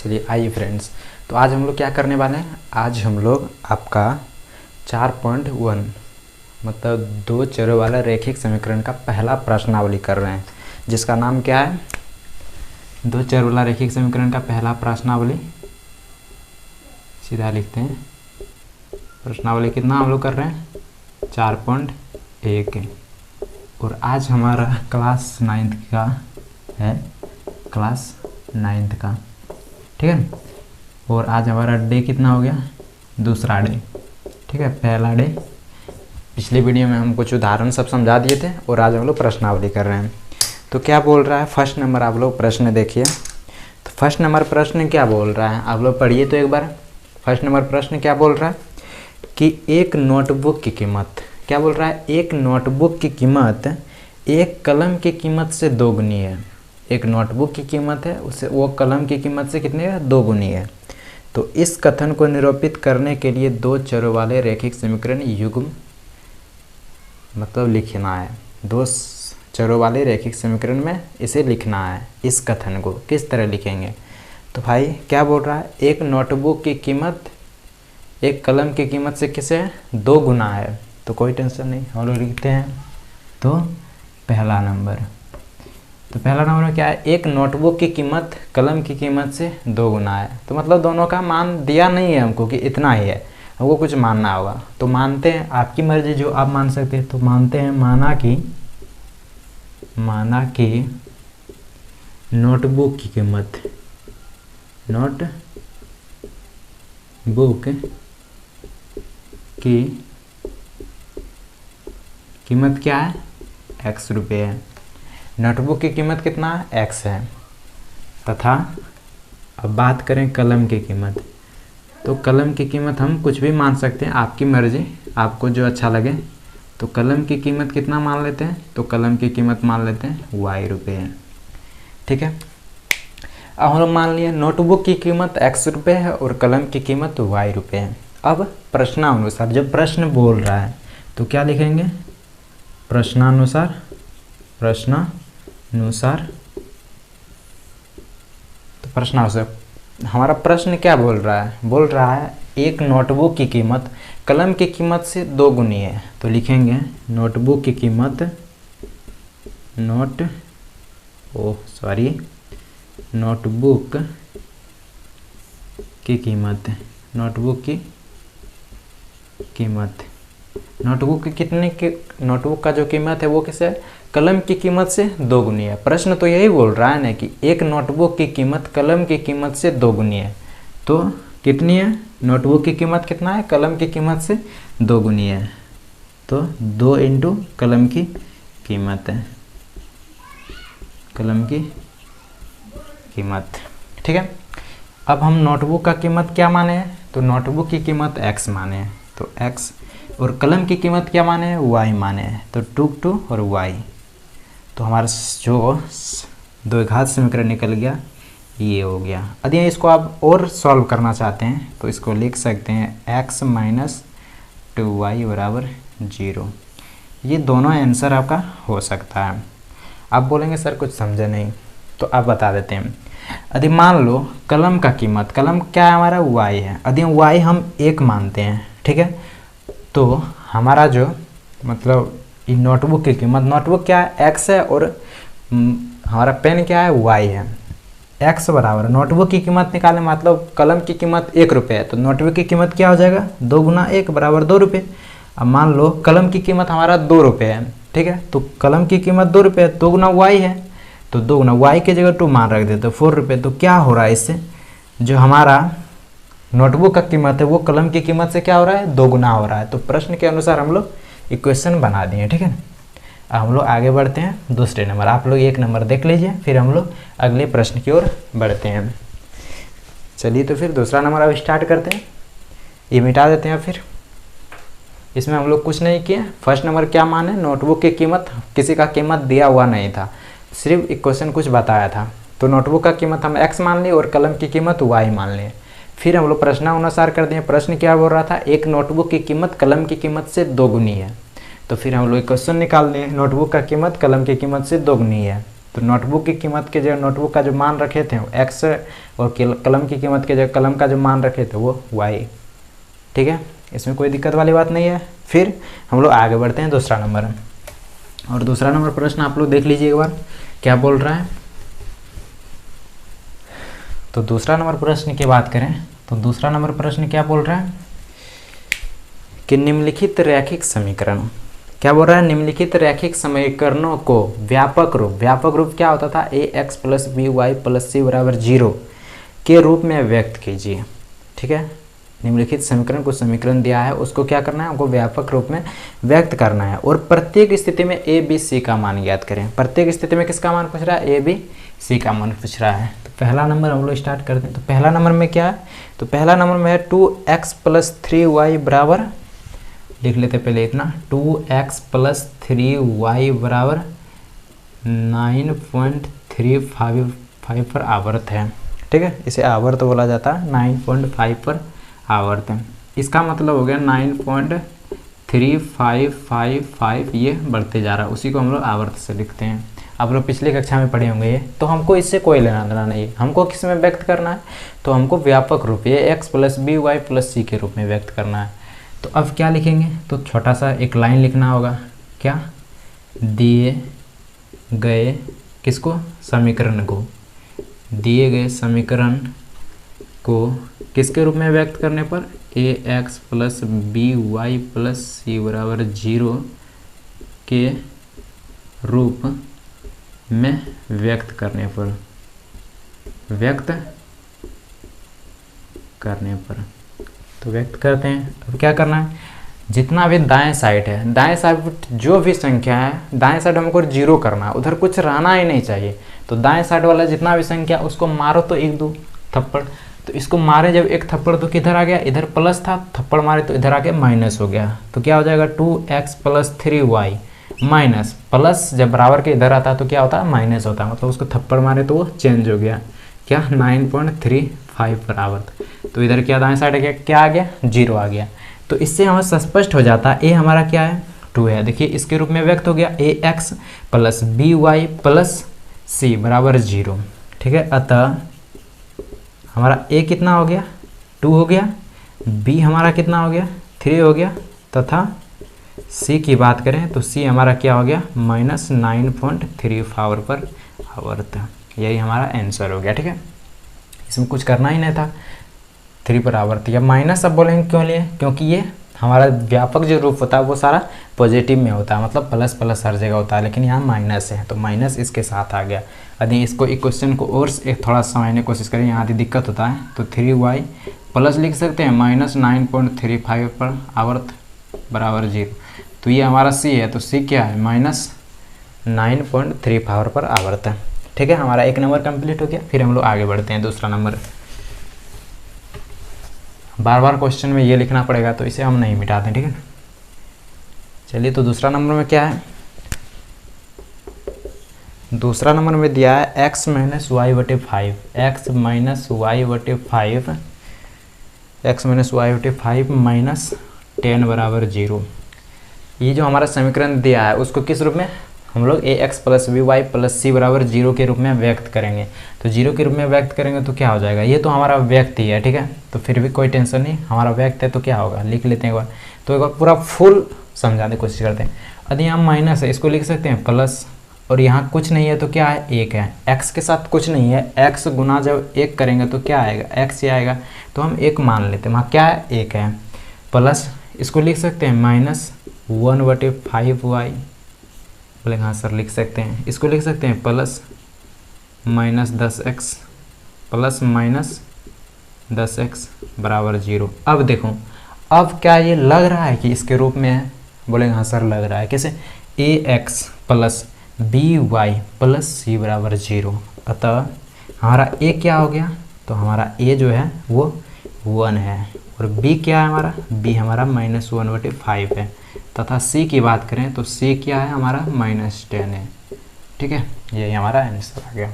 चलिए आइए फ्रेंड्स, तो आज हम लोग क्या करने वाले हैं। आज हम लोग आपका 4.1 मतलब दो चरों वाला रैखिक समीकरण का पहला प्रश्नावली कर रहे हैं, जिसका नाम क्या है। दो चर वाला रैखिक समीकरण का पहला प्रश्नावली सीधा लिखते हैं। प्रश्नावली कितना हम लोग कर रहे हैं, 4.1। और आज हमारा क्लास 9th का है, क्लास 9th का, ठीक है। और आज हमारा डे कितना हो गया, दूसरा डे, ठीक है। पहला डे पिछले वीडियो में हम कुछ उदाहरण सब समझा दिए थे और आज हम लोग प्रश्नावली कर रहे हैं। तो क्या बोल रहा है, फर्स्ट नंबर आप लोग प्रश्न देखिए। तो फर्स्ट नंबर प्रश्न क्या बोल रहा है, आप लोग पढ़िए तो एक बार। फर्स्ट नंबर प्रश्न क्या बोल रहा है कि एक नोटबुक की कीमत, क्या बोल रहा है, एक नोटबुक की कीमत एक कलम की कीमत से दोगुनी है। एक नोटबुक की कीमत है, उससे वो कलम की कीमत से कितनी है, दोगुनी है। तो इस कथन को निरूपित करने के लिए दो चरों वाले रैखिक समीकरण युग्म मतलब लिखना है। दो चरों वाले रैखिक समीकरण में इसे लिखना है। इस कथन को किस तरह लिखेंगे, तो भाई क्या बोल रहा है, एक नोटबुक की कीमत एक कलम की कीमत से किसे दो गुना है। तो कोई टेंशन नहीं, हम लोग लिखते हैं। तो पहला नंबर, तो पहला नंबर में क्या है, एक नोटबुक की कीमत कलम की कीमत से दो गुना है। तो मतलब दोनों का मान दिया नहीं है हमको कि इतना ही है, हमको कुछ मानना होगा। तो मानते हैं, आपकी मर्जी जो आप मान सकते हैं। तो मानते हैं, माना कि नोटबुक की कीमत, नोटबुक की कीमत क्या है, x रुपये है। नोटबुक की कीमत कितना है, x है। तथा अब बात करें कलम की कीमत, तो कलम की कीमत हम कुछ भी मान सकते हैं, आपकी मर्जी, आपको जो अच्छा लगे। तो कलम की कीमत कितना मान लेते हैं, तो कलम की कीमत मान लेते हैं y रुपये है, ठीक है। अब हम लोग मान लिए नोटबुक की कीमत x रुपये है और कलम की कीमत y रुपये है। अब प्रश्नानुसार जब प्रश्न बोल रहा है तो क्या लिखेंगे, प्रश्नानुसार तो प्रश्नानुसार हमारा प्रश्न क्या बोल रहा है, बोल रहा है एक नोटबुक की कीमत कलम की कीमत से दो गुनी है। तो लिखेंगे नोटबुक की कीमत, नोटबुक की कीमत, नोटबुक की कितने की, नोटबुक का जो कीमत है वो किसे है, कलम की कीमत से दोगुनी है। प्रश्न तो यही बोल रहा है ना कि एक नोटबुक की कीमत कलम की कीमत से दोगुनी है। तो कितनी है, नोटबुक की कीमत कितना है, कलम की कीमत से दोगुनी है। तो 2 इंटू कलम की कीमत है, कलम की कीमत, ठीक है। अब हम नोटबुक का कीमत क्या माने हैं, तो नोटबुक की कीमत x माने हैं, तो x। और कलम की कीमत क्या माने हैं, y माने हैं, तो 2 और y। तो हमारा जो द्विघात समीकरण निकल गया ये हो गया। यदि इसको आप और सॉल्व करना चाहते हैं तो इसको लिख सकते हैं x माइनस 2y बराबर 0। ये दोनों आंसर आपका हो सकता है। आप बोलेंगे सर कुछ समझे नहीं, तो आप बता देते हैं। यदि मान लो कलम का कीमत, कलम क्या है हमारा, y है। यदि y हम 1 मानते हैं, ठीक है, तो हमारा जो मतलब ये नोटबुक की कीमत, नोटबुक क्या है, x है, और हमारा पेन क्या है, y है। x बराबर नोटबुक की कीमत निकालें, मतलब कलम की कीमत 1 रुपये है, तो नोटबुक की कीमत क्या हो जाएगा, 2 गुना 1 बराबर 2 रुपये। अब मान लो कलम की कीमत हमारा 2 रुपये है, ठीक है, तो कलम की कीमत 2 रुपये है, 2 गुना y है, तो 2 गुना y की जगह 2 मान रख देते, तो 4 रुपये। तो क्या हो रहा है, इससे जो हमारा नोटबुक का कीमत है वो कलम की कीमत से क्या हो रहा है, 2 गुना हो रहा है। तो प्रश्न के अनुसार हम लोग इक्वेशन बना दिए, ठीक है। अब हम लोग आगे बढ़ते हैं दूसरे नंबर। आप लोग 1 नंबर देख लीजिए, फिर हम लोग अगले प्रश्न की ओर बढ़ते हैं। चलिए तो फिर दूसरा नंबर अब स्टार्ट करते हैं। ये मिटा देते हैं। फिर इसमें हम लोग कुछ नहीं किए। फर्स्ट नंबर क्या माने, नोटबुक की कीमत, किसी का कीमत दिया हुआ नहीं था, सिर्फ इक्वेशन कुछ बताया था। तो नोटबुक का कीमत हम x मान लिए और कलम की कीमत y मान लिए। फिर हम लोग प्रश्नानुसार कर दिए। प्रश्न क्या बोल रहा था, एक नोटबुक की कीमत कलम की कीमत से दोगुनी है। तो फिर हम लोग क्वेश्चन निकाल दिए, नोटबुक का कीमत कलम की कीमत से दोगुनी है। तो नोटबुक की कीमत के जगह नोटबुक का जो मान रखे थे वो x और कलम की कीमत के जगह कलम का जो मान रखे थे वो y। ठीक है, इसमें कोई दिक्कत वाली बात नहीं है। फिर हम लोग आगे बढ़ते हैं दूसरा नंबर। और दूसरा नंबर प्रश्न आप लोग देख लीजिए एक बार क्या बोल रहा है। तो दूसरा नंबर प्रश्न की बात करें तो दूसरा नंबर प्रश्न क्या बोल रहा है कि निम्नलिखित रैखिक समीकरण, क्या बोल रहा है, निम्नलिखित रैखिक समीकरणों को व्यापक रूप क्या होता था, ax plus b y plus c बराबर 0 के रूप में व्यक्त कीजिए। ठीक है, निम्नलिखित समीकरण को समीकरण दिया है उसको क्या करना है, हमको व्यापक रूप में व्यक्त करना है और प्रत्येक स्थिति में a b c का मान ज्ञात करें। प्रत्येक स्थिति में किसका मान पूछ रहा है, a b c का मान पूछ रहा है। तो पहला नंबर हम लोग स्टार्ट करते हैं। तो पहला नंबर में क्या है, तो पहला नंबर में है 2x प्लस 3y बराबर, लिख लेते पहले इतना, 2x प्लस 3y बराबर 9.355 पर आवर्त है। ठीक है, इसे आवर्त बोला जाता है, 9.5 पर आवर्त है। इसका मतलब हो गया 9.3555, ये बढ़ते जा रहा है, उसी को हम लोग आवर्त से लिखते हैं। आप लोग पिछली कक्षा में पढ़े होंगे ये। तो हमको इससे कोई लेना देना नहीं है, हमको किस में व्यक्त करना है, तो हमको व्यापक रूप ये x plus b y plus c के रूप में व्यक्त करना है। तो अब क्या लिखेंगे, तो छोटा सा एक लाइन लिखना होगा, क्या, दिए गए किसको, समीकरण को, दिए गए समीकरण को किसके रूप में व्यक्त करने पर, ax plus b y plus c बराबर 0 के रूप में व्यक्त करने पर, तो व्यक्त करते हैं। अब क्या करना है, जितना भी दाएं साइड है, दाएं साइड जो भी संख्या है दाएं साइड हमको 0 करना है, उधर कुछ रहना ही नहीं चाहिए। तो दाएं साइड वाला जितना भी संख्या उसको मारो तो 1-2 थप्पड़, तो इसको मारे जब 1 थप्पड़ तो किधर आ गया, इधर प्लस था, थप्पड़ मारे तो इधर आके माइनस हो गया। तो क्या हो जाएगा 2x plus 3y minus, plus जब बराबर के इधर आता है तो क्या होता है, माइनस होता है, मतलब उसको थप्पड़ मारे तो वो चेंज हो गया, क्या 9.35 पर आवर्त। तो इधर क्या दाएं साइड क्या आ गया, 0 आ गया। तो इससे हमें स्पष्ट हो जाता है ए हमारा क्या है, 2 है। देखिए इसके रूप में व्यक्त हो गया ax plus b y plus c बराबर 0। ठीक है, अतः हमारा a कितना हो गया, 2 हो गया, b हमारा कितना हो गया, 3 हो गया, तथा c की बात करें तो c हमारा क्या हो गया, माइनस 9.35 पर आवर्त। यही हमारा आंसर हो गया। ठीक है, इसमें कुछ करना ही नहीं था, 3 पर आवर्त या माइनस अब बोलेंगे क्यों लिए, क्योंकि ये हमारा व्यापक जो रूप होता है वो सारा पॉजिटिव में होता है, मतलब प्लस प्लस हर जगह होता है, लेकिन यहाँ माइनस है तो माइनस इसके साथ आ गया। यदि इसको एक क्वेश्चन को और एक थोड़ा समझने की कोशिश करें, यहाँ आधी दिक्कत होता है, तो 3y प्लस लिख सकते हैं माइनस 9.35 पर आवर्त बराबर 0। तो ये हमारा c है, तो c क्या है, माइनस 9.35 पर आवर्त है। ठीक है, हमारा एक नंबर कंप्लीट हो गया। फिर हम लोग आगे बढ़ते हैं दूसरा नंबर। बार बार क्वेश्चन में ये लिखना पड़ेगा तो इसे हम नहीं मिटाते। ठीक है, चलिए तो दूसरा नंबर में क्या है, दूसरा नंबर में दिया है x माइनस वाई बटे 5, x माइनस वाई बटे 5, x माइनस वाई बटे 5 माइनस 10 बराबर 0। ये जो हमारा समीकरण दिया है उसको किस रूप में हम लोग ax plus b y plus c बराबर 0 के रूप में व्यक्त करेंगे। तो 0 के रूप में व्यक्त करेंगे तो क्या हो जाएगा, ये तो हमारा व्यक्त ही है। ठीक है, तो फिर भी कोई टेंशन नहीं, हमारा व्यक्त है तो क्या होगा, लिख लेते हैं एक बार। तो एक बार पूरा फुल समझाने की कोशिश करते हैं। यदि यहाँ माइनस है इसको लिख सकते हैं प्लस, और यहाँ कुछ नहीं है तो क्या है, 1 है। x के साथ कुछ नहीं है, x गुना जब 1 करेंगे तो क्या आएगा, x ही आएगा, तो हम 1 मान लेते हैं, वहाँ क्या है, 1 है। प्लस इसको लिख सकते हैं माइनस 1/5y, बोले हाँ सर लिख सकते हैं। इसको लिख सकते हैं plus minus 10x plus minus 10x बराबर 0। अब देखो, अब क्या ये लग रहा है कि इसके रूप में है, बोले हाँ सर लग रहा है। कैसे, ax plus b y plus c बराबर 0। अतः हमारा a क्या हो गया, तो हमारा a जो है वो 1 है, और b क्या है हमारा, b हमारा माइनस 1/5 है, तथा c की बात करें तो c क्या है हमारा, माइनस 10 है। ठीक है, यही हमारा आंसर आ गया।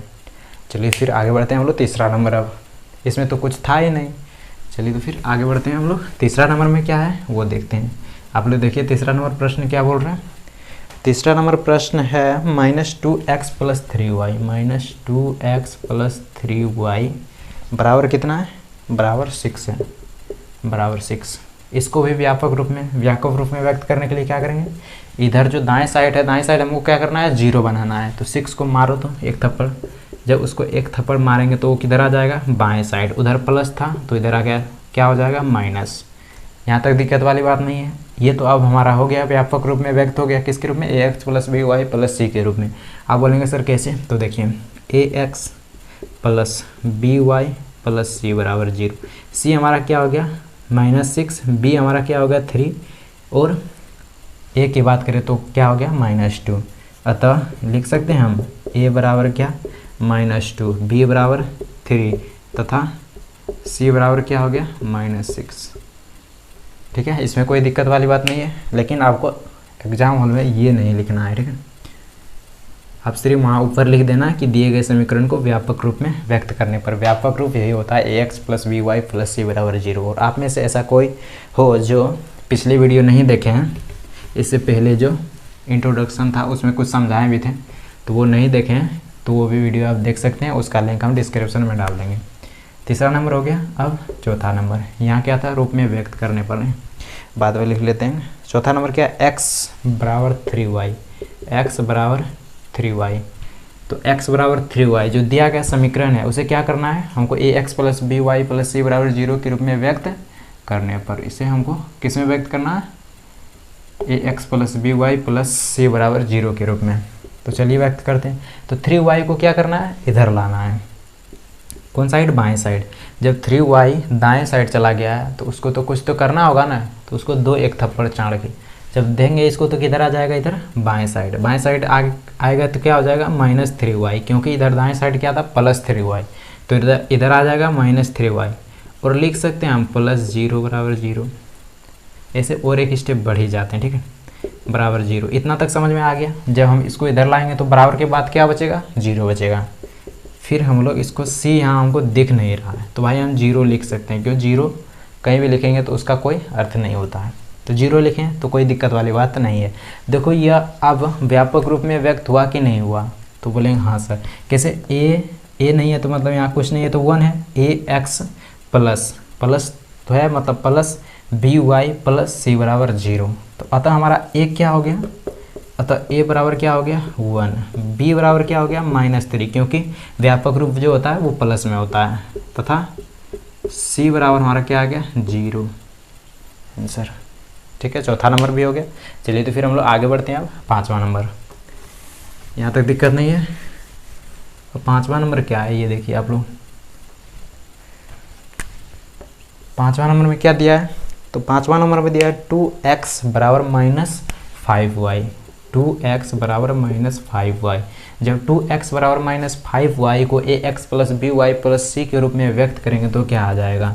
चलिए फिर आगे बढ़ते हैं हम लोग तीसरा नंबर। अब इसमें तो कुछ था ही नहीं, चलिए तो फिर आगे बढ़ते हैं हम लोग। तीसरा नंबर में क्या है वो देखते हैं। आप लोग देखिए तीसरा नंबर प्रश्न क्या बोल रहे हैं। तीसरा नंबर प्रश्न है -2x + 3y, -2x + 3y बराबर कितना है, बराबर 6 है, बराबर 6। इसको भी व्यापक रूप में व्यक्त करने के लिए क्या करेंगे, इधर जो दाएं साइड है, दाएं साइड हमको क्या करना है, 0 बनाना है। तो 6 को मारो तो एक थप्पड़, जब उसको एक थप्पड़ मारेंगे तो वो किधर आ जाएगा, बाएं साइड। उधर प्लस था तो इधर आ गया, क्या हो जाएगा, माइनस। यहाँ तक दिक्कत वाली बात नहीं है। ये तो अब हमारा हो गया, व्यापक रूप में व्यक्त हो गया, किसके रूप में, ax + by + c के रूप में। आप बोलेंगे सर कैसे, तो देखिए ax + by + c बराबर 0। c हमारा क्या हो गया, -6, b हमारा क्या हो गया, 3, और a की बात करें तो क्या हो गया, -2। अतः लिख सकते हैं हम a बराबर क्या, -2, b बराबर 3 तथा c बराबर क्या हो गया, -6। ठीक है, इसमें कोई दिक्कत वाली बात नहीं है, लेकिन आपको एग्जाम हॉल में ये नहीं लिखना है। ठीक है, आप सिर्फ वहाँ ऊपर लिख देना कि दिए गए समीकरण को व्यापक रूप में व्यक्त करने पर। व्यापक रूप यही होता है ax + by + c बराबर 0। और आप में से ऐसा कोई हो जो पिछली वीडियो नहीं देखे हैं, इससे पहले जो इंट्रोडक्शन था उसमें कुछ समझाए भी थे, तो वो नहीं देखे हैं तो वो भी वीडियो आप देख सकते हैं, उसका लिंक हम डिस्क्रिप्शन में डाल देंगे। तीसरा नंबर हो गया। अब चौथा नंबर, यहाँ क्या था, रूप में व्यक्त करने पर, बाद में लिख लेते हैं। चौथा नंबर क्या है, x बराबर 3y, x बराबर 3y। तो x बराबर 3y जो दिया गया समीकरण है उसे क्या करना है, हमको ax + by + c बराबर 0 के रूप में व्यक्त करने पर, इसे हमको किस में व्यक्त करना है, ax + by + c बराबर 0 के रूप में। तो चलिए व्यक्त करते हैं। तो 3y को क्या करना है, इधर लाना है, कौन साइड, बाएं साइड। जब 3y दाएं साइड चला गया है तो उसको तो कुछ तो करना होगा ना, तो उसको दो एक थप्पड़ चाड़ के जब देंगे इसको तो किधर आ जाएगा, इधर बाएं साइड। बाएं साइड आएगा तो क्या हो जाएगा, -3y, क्योंकि इधर दाएं साइड क्या था, +3y, तो इधर आ जाएगा -3y। और लिख सकते हैं हम +0 बराबर 0। ऐसे और एक स्टेप बढ़ ही जाते हैं। ठीक है, बराबर 0, इतना तक समझ में आ गया। जब हम इसको इधर लाएंगे तो बराबर के बाद क्या बचेगा, 0 बचेगा। फिर हम लोग इसको c यहाँ हमको दिख नहीं रहा है तो भाई हम 0 लिख सकते हैं, क्यों, 0 कहीं भी लिखेंगे तो उसका कोई अर्थ नहीं होता है, तो 0 लिखें तो कोई दिक्कत वाली बात नहीं है। देखो यह अब व्यापक रूप में व्यक्त हुआ कि नहीं हुआ, तो बोलेंगे हाँ सर। कैसे, a नहीं है तो मतलब यहाँ कुछ नहीं है तो 1 है, ax प्लस तो है मतलब प्लस by + c बराबर 0। तो अतः हमारा a क्या हो गया, अतः a बराबर क्या हो गया, 1, b बराबर क्या हो गया, -3, क्योंकि व्यापक रूप जो होता है वो प्लस में होता है, तथा c बराबर हमारा क्या आ गया, 0 आंसर। ठीक है, चौथा नंबर भी हो गया। चलिए तो फिर हम लोग आगे बढ़ते हैं। अब पांचवा नंबर, यहाँ तक दिक्कत नहीं है। और पांचवा नंबर क्या है ये देखिए आप लोग, पांचवा नंबर में क्या दिया है, तो पांचवा नंबर में दिया है 2x बराबर -5y, 2x बराबर -5y। जब 2x बराबर -5y को ax + by + c के रूप में व्यक्त करेंगे तो क्या आ जाएगा,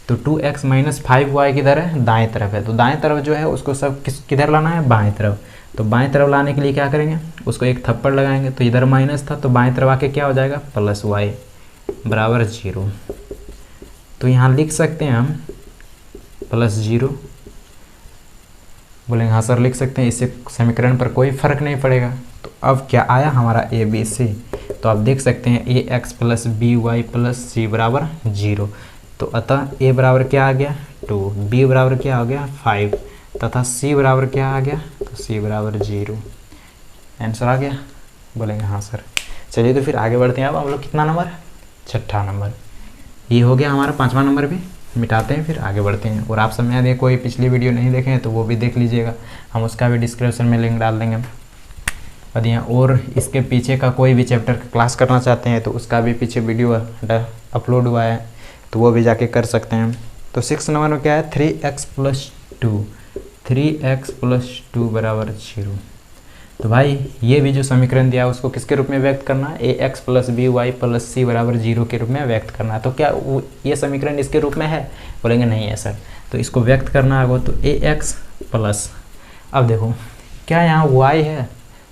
तो 2x - 5y किधर है, दाएं तरफ है, तो दाएं तरफ जो है उसको सब किधर लाना है, बाएं तरफ। तो बाएं तरफ लाने के लिए क्या करेंगे, उसको एक थप्पड़ लगाएंगे, तो इधर माइनस था तो बाएं तरफ आके क्या हो जाएगा, +y बराबर 0। तो यहाँ लिख सकते हैं हम +0। बोलेंगे हाँ सर लिख सकते हैं, इससे समीकरण पर कोई फर्क नहीं पड़ेगा। तो अब क्या आया हमारा ABC, तो आप देख सकते हैं ax + by + c बराबर 0। तो अतः a बराबर क्या आ गया, 2, b बराबर क्या हो गया, 5, तथा c बराबर क्या आ गया, तो c बराबर 0। आंसर आ गया, बोलेंगे हाँ सर। चलिए तो फिर आगे बढ़ते हैं। अब हम लोग कितना नंबर, छठा नंबर, ये हो गया हमारा पांचवा नंबर भी मिटाते हैं, फिर आगे बढ़ते हैं। और आप सब में यदि कोई पिछली वीडियो नहीं देखे हैं तो वो भी देख लीजिएगा, हम उसका भी डिस्क्रिप्शन में लिंक डाल देंगे। यदि और इसके पीछे का कोई भी चैप्टर का क्लास करना चाहते हैं तो उसका भी पीछे वीडियो अपलोड हुआ है, तो वो भी जाके कर सकते हैं। तो 6 नंबर में क्या है, 3x + 2, 3x + 2 बराबर 0। तो भाई ये भी जो समीकरण दिया है उसको किसके रूप में व्यक्त करना है, ax + by + c बराबर 0 के रूप में व्यक्त करना है। तो क्या ये समीकरण इसके रूप में है, बोलेंगे नहीं है सर। तो इसको व्यक्त करना होगा तो ax प्लस, अब देखो क्या यहाँ y है,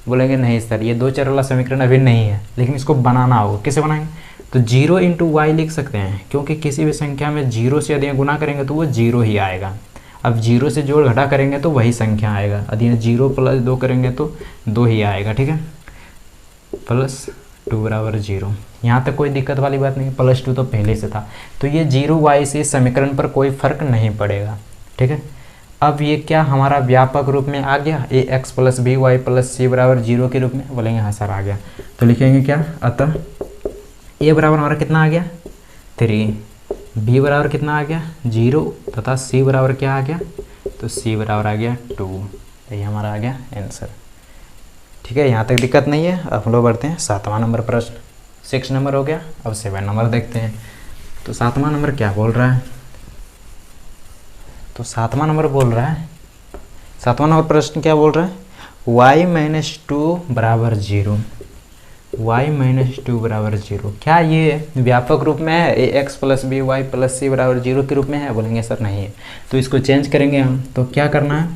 बोलेंगे नहीं सर ये दो चर वाला समीकरण अभी नहीं है, लेकिन इसको बनाना होगा। कैसे बनाएंगे, तो 0 × y लिख सकते हैं, क्योंकि किसी भी संख्या में 0 से यदि गुना करेंगे तो वो 0 ही आएगा। अब 0 से जोड़ घटा करेंगे तो वही संख्या आएगा, यदि 0 + 2 करेंगे तो 2 ही आएगा, ठीक है। +2 = 0। यहाँ तक कोई दिक्कत वाली बात नहीं, +2 तो पहले से था, तो ये 0y से समीकरण पर कोई फर्क नहीं पड़ेगा, ठीक है। अब ये क्या हमारा व्यापक रूप में आ गया, ax + by + c = 0 के रूप में, बोलेंगे हाँ सर आ गया, तो लिखेंगे क्या, अतः a बराबर हमारा कितना आ गया 3, b बराबर कितना आ गया 0 तथा c बराबर क्या आ गया, तो c बराबर आ गया 2। ये हमारा आ गया आंसर, ठीक है। यहाँ तक दिक्कत नहीं है। अब हम लोग बढ़ते हैं 7वां नंबर प्रश्न। 6 नंबर हो गया, अब 7 नंबर देखते हैं। तो 7वां नंबर क्या बोल रहा है, तो 7वां नंबर बोल रहा है, 7वां नंबर प्रश्न क्या बोल रहा है, y - 2 = 0, y - 2 = 0। क्या ये व्यापक रूप में है, ax + by + c = 0 के रूप में है, बोलेंगे सर नहीं है, तो इसको चेंज करेंगे हम। तो क्या करना है,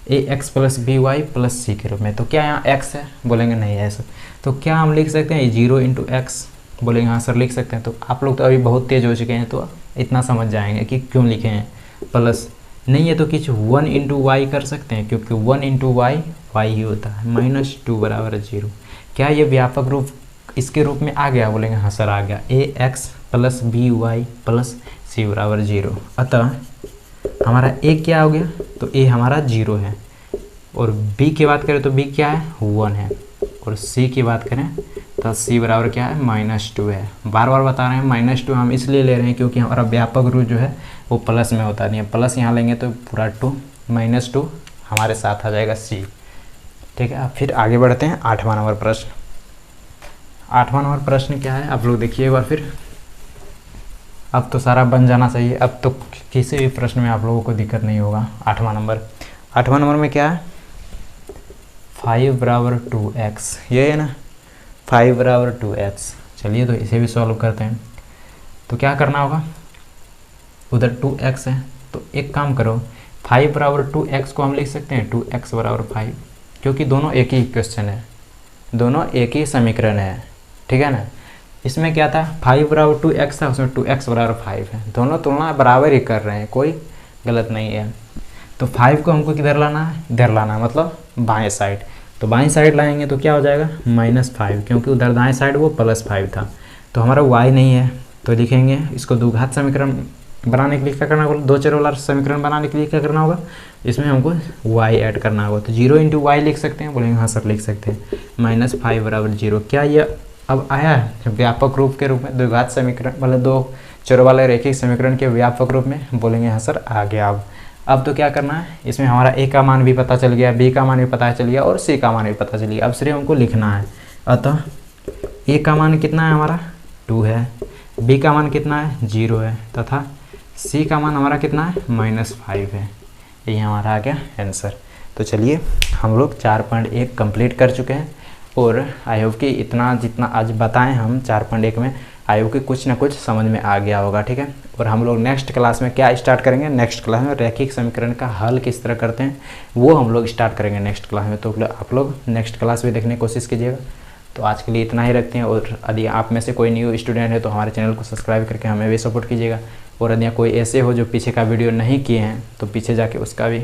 ax + by + c के रूप में। तो क्या यहाँ x है, बोलेंगे नहीं है सर, तो क्या हम लिख सकते हैं 0 × x, बोलेंगे हाँ सर लिख सकते हैं। तो आप लोग तो अभी बहुत तेज़ हो चुके हैं, तो इतना समझ जाएंगे कि क्यों लिखे हैं। प्लस नहीं है तो कुछ 1 × y कर सकते हैं, क्योंकि 1 × y ही होता है। -2 = 0। क्या ये व्यापक रूप इसके रूप में आ गया, बोलेंगे हाँ सर आ गया, ax + by + c = 0। अतः हमारा a क्या हो गया, तो a हमारा 0 है, और b की बात करें तो b क्या है 1 है, और c की बात करें तो c बराबर क्या है -2 है। बार बार बता रहे हैं -2 हम इसलिए ले रहे हैं क्योंकि हमारा व्यापक रूप जो है वो प्लस में होता नहीं है, प्लस यहाँ लेंगे तो पूरा 2 -2 हमारे साथ आ जाएगा c, ठीक है। अब फिर आगे बढ़ते हैं 8वां नंबर प्रश्न। 8वां नंबर प्रश्न क्या है, आप लोग देखिए एक बार फिर। अब तो सारा बन जाना चाहिए, अब तो किसी भी प्रश्न में आप लोगों को दिक्कत नहीं होगा। 8वां नंबर में क्या है, 5 = 2x, ये है ना, 5 = 2x। चलिए तो इसे भी सॉल्व करते हैं। तो क्या करना होगा, उधर 2x है, तो एक काम करो, 5 = 2x को हम लिख सकते हैं 2x = 5, क्योंकि दोनों एक ही क्वेश्चन है, दोनों एक ही समीकरण है, ठीक है ना। इसमें क्या था, 5 = 2x था, उसमें 2x = 5 है, दोनों तुलना बराबर ही कर रहे हैं, कोई गलत नहीं है। तो 5 को हमको किधर लाना है, इधर लाना है, मतलब बाएं साइड। तो बाएं साइड लाएंगे तो क्या हो जाएगा -5, क्योंकि उधर दाएं साइड वो +5 था। तो हमारा y नहीं है, तो लिखेंगे इसको द्विघात समीकरण बनाने के लिए क्या करना होगा, दो चर वाला समीकरण बनाने के लिए क्या करना होगा, इसमें हमको y ऐड करना होगा। तो 0 × y लिख सकते हैं, बोलेंगे हाँ सर लिख सकते हैं, -5 = 0। क्या ये अब आया है व्यापक रूप के रूप में, द्विघात समीकरण मतलब दो चर वाले रैखिक समीकरण के व्यापक रूप में, बोलेंगे हाँ सर आ गया। अब तो क्या करना है, इसमें हमारा a का मान भी पता चल गया, b का मान भी पता चल गया, और c का मान भी पता चल गया। अब सिर्फ हमको लिखना है। अतः a का मान कितना है हमारा 2 है, b का मान कितना है 0 है, तथा c का मान हमारा कितना है -5 है। ये हमारा आ गया आंसर। तो चलिए हम लोग 4.1 कंप्लीट कर चुके हैं, और आई होप कि इतना जितना आज बताएं हम 4.1 में, आई होप कि कुछ ना कुछ समझ में आ गया होगा, ठीक है। और हम लोग नेक्स्ट क्लास में क्या स्टार्ट करेंगे, नेक्स्ट क्लास में रैखिक समीकरण का हल किस तरह करते हैं वो हम लोग स्टार्ट करेंगे नेक्स्ट क्लास में। तो आप लोग नेक्स्ट क्लास भी देखने की कोशिश कीजिएगा। तो आज के लिए इतना ही रखते हैं, और यदि आप में से कोई न्यू स्टूडेंट है तो हमारे चैनल को सब्सक्राइब करके हमें भी सपोर्ट कीजिएगा। और यदि कोई ऐसे हो जो पीछे का वीडियो नहीं किए हैं तो पीछे जाके उसका भी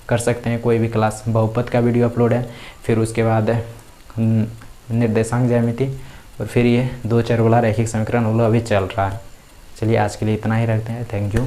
कर सकते हैं, कोई भी क्लास बहुपद का वीडियो अपलोड है, फिर उसके बाद निर्देशांक ज्यामिति, और फिर ये दो चर वाला रैखिक समीकरण वो अभी चल रहा है। चलिए आज के लिए इतना ही रखते हैं, थैंक यू।